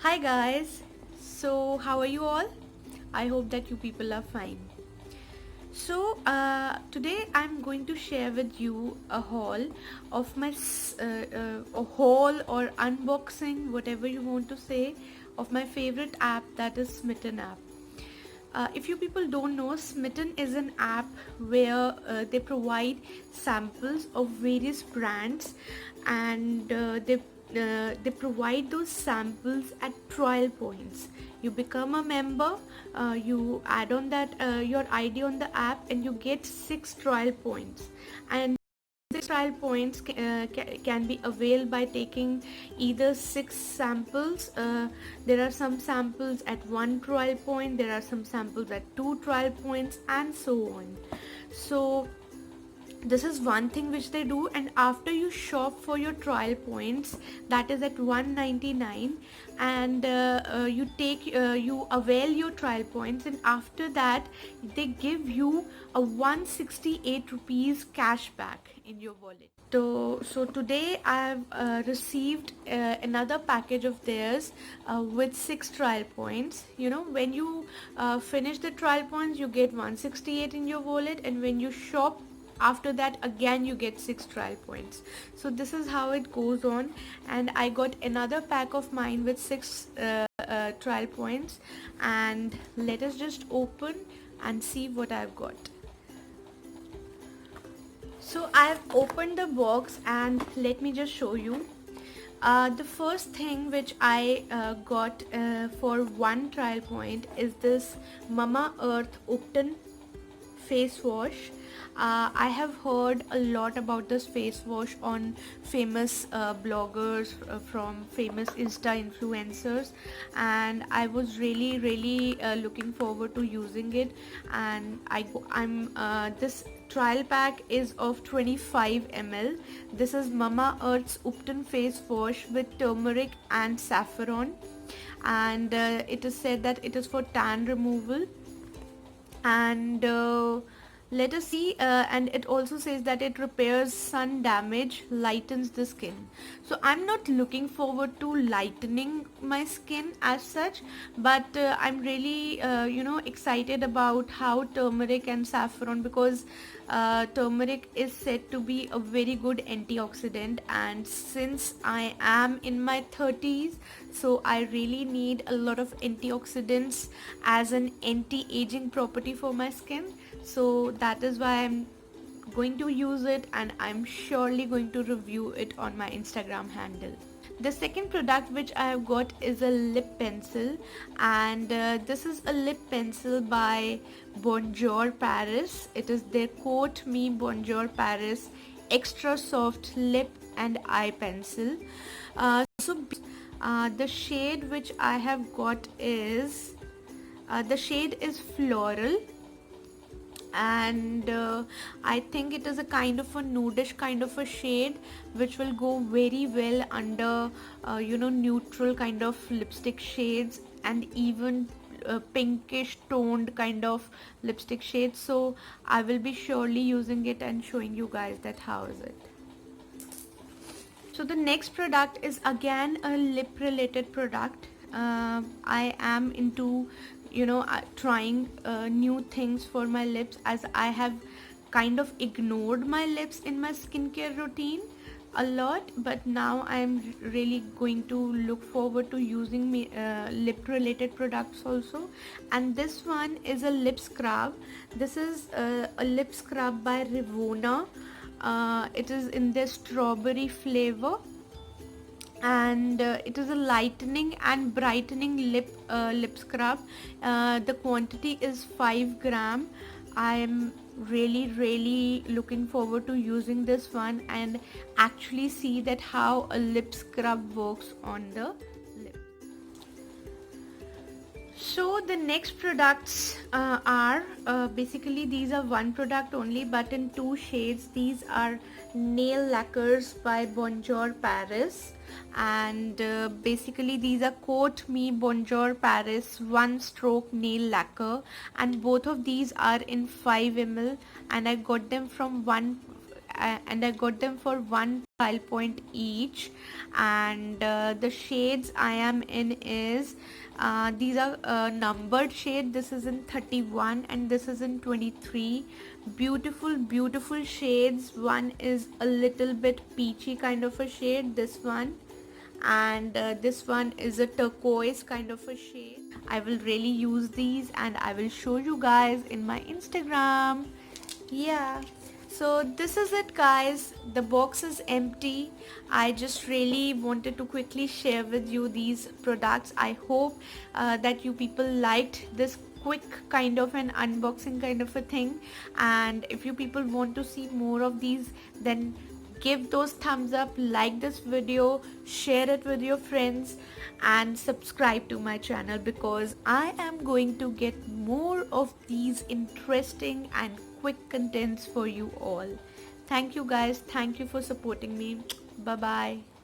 Hi guys, so how are you all? I hope that you people are fine. Today I'm going to share with you a haul of a haul or unboxing, whatever you want to say, of my favorite app, that is Smitten app. If you people don't know, Smitten is an app where they provide samples of various brands, and they provide those samples at trial points. You become a member, you add on that your ID on the app, and you get 6 trial points. And these trial points can be availed by taking either 6 samples. There are some samples at 1 trial point, there are some samples at 2 trial points, and so on. So this is one thing which they do, and after you shop for your trial points, that is at 199, and you avail your trial points, and after that they give you a 168 rupees cash back in your wallet. So today I've received another package of theirs with 6 trial points. You know, when you finish the trial points, you get 168 in your wallet, and when you shop after that, again you get 6 trial points. So this is how it goes on, and I got another pack of mine with 6 trial points, and let us just open and see what I've got. So I've opened the box, and let me just show you. The first thing which I got for 1 trial point is this Mamaearth Upton face wash. I have heard a lot about this face wash on famous bloggers, from famous Insta influencers, and I was really looking forward to using it. And I'm this trial pack is of 25 ml. This is Mamaearth's Upton face wash with turmeric and saffron, and it is said that it is for tan removal. And let us see, and it also says that it repairs sun damage, lightens the skin. So I'm not looking forward to lightening my skin as such, but I'm really excited about how turmeric and saffron, because turmeric is said to be a very good antioxidant, and since I am in my 30s, so I really need a lot of antioxidants as an anti-aging property for my skin. So that is why I'm going to use it, and I'm surely going to review it on my Instagram handle. The second product which I have got is a lip pencil, and this is a lip pencil by Bonjour Paris. It is their Quote Me Bonjour Paris extra soft lip and eye pencil. The shade which I have got is the shade is floral, and I think it is a kind of a nudish kind of a shade, which will go very well under neutral kind of lipstick shades, and even pinkish toned kind of lipstick shades. So I will be surely using it and showing you guys that how is it. So the next product is again a lip related product. I am into trying new things for my lips, as I have kind of ignored my lips in my skincare routine a lot, but now I am really going to look forward to using lip related products also. And this one is a lip scrub. This is a lip scrub by Revona. It is in the strawberry flavor, and it is a lightening and brightening lip scrub. The quantity is 5 gram. I am really looking forward to using this one and actually see that how a lip scrub works on the lip. So the next products are basically, these are one product only but in 2 shades. These are nail lacquers by Bonjour Paris, and basically these are Quote Me Bonjour Paris one stroke nail lacquer, and both of these are in 5 ml, and I got them from one and I got them for 1 trial point each. And the shades I am in is these are numbered shade. This is in 31 and this is in 23. Beautiful shades. One is a little bit peachy kind of a shade, this one, and this one is a turquoise kind of a shade. I will really use these and I will show you guys in my Instagram. Yeah, so this is it guys, the box is empty. I just really wanted to quickly share with you these products. I hope that you people liked this quick kind of an unboxing kind of a thing, and if you people want to see more of these, then give those thumbs up, like this video, share it with your friends, and subscribe to my channel, because I am going to get more of these interesting and quick contents for you all. Thank you guys, thank you for supporting me. Bye bye.